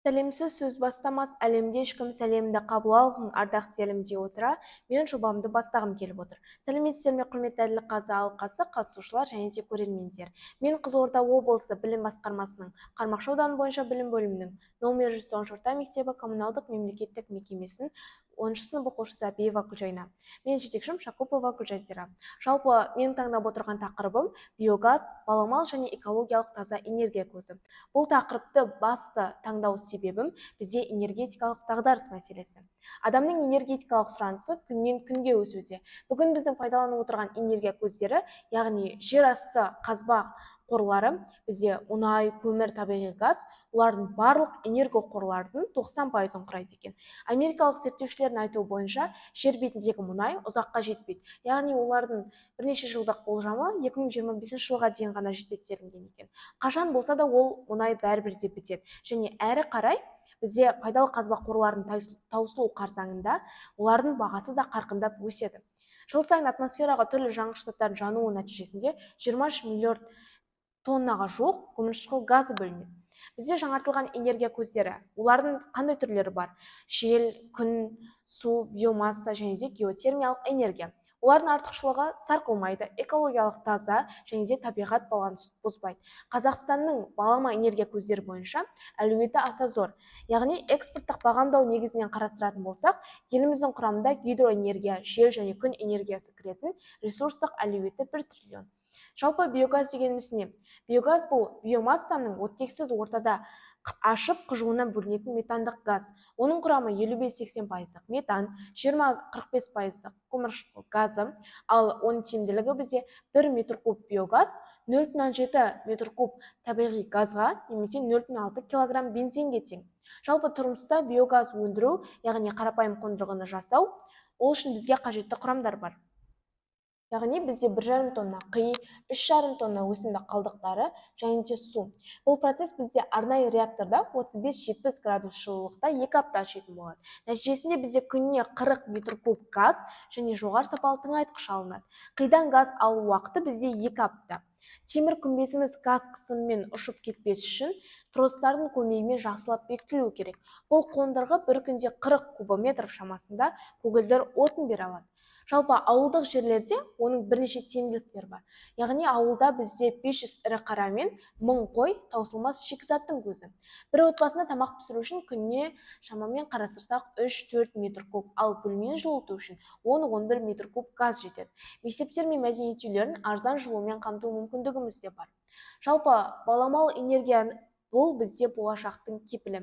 Сәлемсіз сөз бастамас әлемде ешкім сәлемді қабыл алғын ардақты елім дей отыра, мен жобамды бастағым келіп отыр. Сәлеметсіздер ме, құрметті Әділқазы алқасы, қатысушылар және де көрермендер. Мен Қызылорда облысы білім басқармасының Қармақшы ауданы бойынша білім бөлімінің номер 110 орта мектебі коммуналдық мемлекеттік мекемесінің 10 сынып оқушысы Әбиева Гүлжайна. Мен жетекшім Шакупова Гүлжазира. Жалпы мен таңдап отырған тақырыбым биогаз, баламалы және экологиялық таза энергия көзі. Бұл тақырыпты басты таңдау себебім бізде энергетикалық дағдарыс мәселесі. Адамның энергетикалық сұранысы күннен күнге өсуде. Бүгін біздің пайдаланып отырған энергия көздері, яғни жер асты қазба қорлары, бізде мұнай, көмір, табиғи газ, олардың барлық энерго қорлардың 90%-ын құрайды екен. Америкалық зерттеушілердің айтуы бойынша, жер бетіндегі мұнай ұзаққа жетпейді. Яғни олардың бірнеше жылдық болжамы 2025 жылға дейін ғана жетеді делінген екен. Қашан болса да ол мұнай бәрібір де бітеді. Және әрі қарай бізде пайдалы қазба қорларының таусылу қарсаңында олардың бағасы да қарқындап өседі. Жыл сайын атмосфераға түрлі жанғыш заттардың жануы нәтижесінде 23 миллиард тоннаға жуық көмірқышқыл газы бөлінеді. Бізде жаңартылған энергия көздері, олардың қандай түрлері бар? Жел, күн, су, биомасса және де геотермиялық энергия. Олардың артықшылығы сарқылмайды, экологиялық таза және де табиғат балансын бұзбайды. Қазақстанның балама энергия көздері бойынша әлеуеті аса зор. Яғни экспорттық бағамдау негізінен қарастыратын болсақ, еліміздің құрамында гидроэнергия, жел және күн энергиясы кіретін ресурстық әлеуеті 1 триллион. Жалпы биогаз дегеніміз не? Биогаз бұл биомассаның оттексіз ортада ашып қыжуынан бөлінетін метандық газ. Оның құрамы 55-80% метан, 20-45% көмірқышқыл газы, ал оның тиімділігі бізде 1 метр куб биогаз 0,7 метр куб табиғи газға немесе 0,6 килограмм бензинге тең. Жалпы тұрмыста биогаз өндіру, яғни қарапайым қондырғыны жасау, ол үшін бізге қажетті құрамдар бар. Яғни бізде 1,5 тонна қи, 3,5 тонна өсімдік қалдықтары және де су. Бұл процесс бізде арнайы реакторда 35-70 градус жылылықта 2 апта жететін болады. Нәтижесінде бізде күніне 40 метр куб газ және жоғары сапалы тыңайтқыш алынады. Қидан газ алу уақыты бізде 2 апта. Темір күмбезіміз газ қысымымен ұшып кетпес үшін тростардың көмегімен жақсылап бекітілуі керек. Бұл қондырғы бір күнде 40 кубометр шамасында көгілдір отын бере алады. Жалпы ауылдық жерлерде оның бірнеше тиімділіктері бар. Яғни ауылда бізде 500 ірі қара мен 1000 қой таусылмас шикізаттың көзі. Бір отбасында тамақ пісіру үшін күніне шамамен қарастырсақ 3-4 метр куб, ал бөлмені жылыту үшін 10-11 метр куб газ жетеді. Мектептер мен мәдениет үйлерін арзан жылумен қамту мүмкіндігіміз де бар. Жалпы баламалы энергия бұл бізде болашақтың кепілі.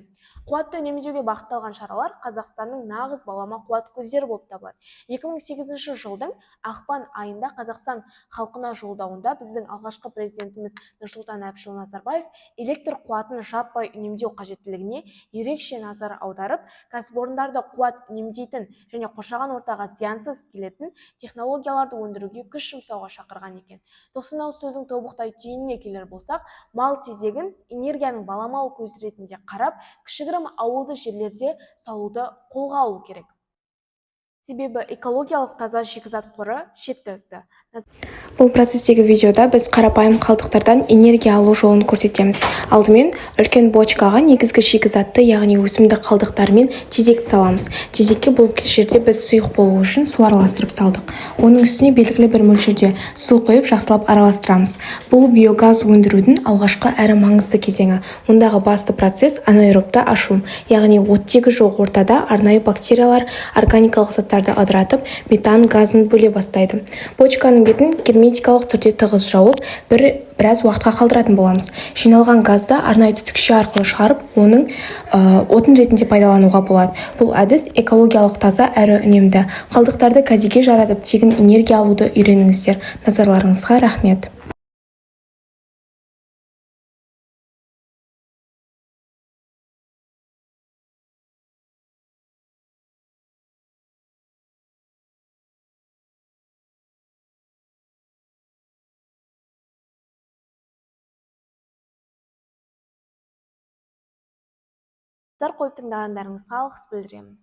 Қуатты үнемдеуге бағытталған шаралар Қазақстанның нағыз балама қуат көздері болып табылады. 2008 жылдың ақпан айында Қазақстан халқына жолдауында біздің алғашқы президентіміз Нұрсұлтан Әбішұлы Назарбаев электр қуатын жаппай үнемдеу қажеттілігіне ерекше назар аударып, кәсіпорындарды қуат үнемдейтін және қоршаған ортаға зиянсыз келетін технологияларды өндіруге күш жұмсауға шақырған екен. Тоқсан сөздің тобықтай түйініне келер болсақ, мал тезегін энергияның баламалы көз ретінде қарап, кішігірім ауылды жерлерде салуды қолға алу керек. Себебі экологиялық таза шикізат қоры жеткілікті. Бұл процестегі видеода біз қарапайым қалдықтардан энергия алу жолын көрсетеміз. Алдымен үлкен бочкаға негізгі шикізатты, яғни өсімдік қалдықтарымен тезекті саламыз. Тезекке бұл жерде біз сұйық болу үшін су араластырып салдық. Оның үстіне белгілі бір мөлшерде су құйып жақсылап араластырамыз. Бұл биогаз өндірудің алғашқы әрі маңызды кезеңі. Мұндағы басты процесс анаэробты ашу, яғни оттегі жоқ ортада арнайы бактериялар органикалық заттарды ыдыратып, метан газын бөле бастайды. Бочканың бетін герметикалық түрде тығыз жауып, біраз уақытқа қалдыратын боламыз. Жиналған газды арнайы түтікше арқылы шығарып, оның отын ретінде пайдалануға болады. Бұл әдіс экологиялық таза әрі үнемді. Қалдықтарды кәдеге жаратып, тегін энергия алуды үйреніңіздер. Назарларыңызға рахмет. Қойып тыңдағандарыңызға алғыс білдіремін.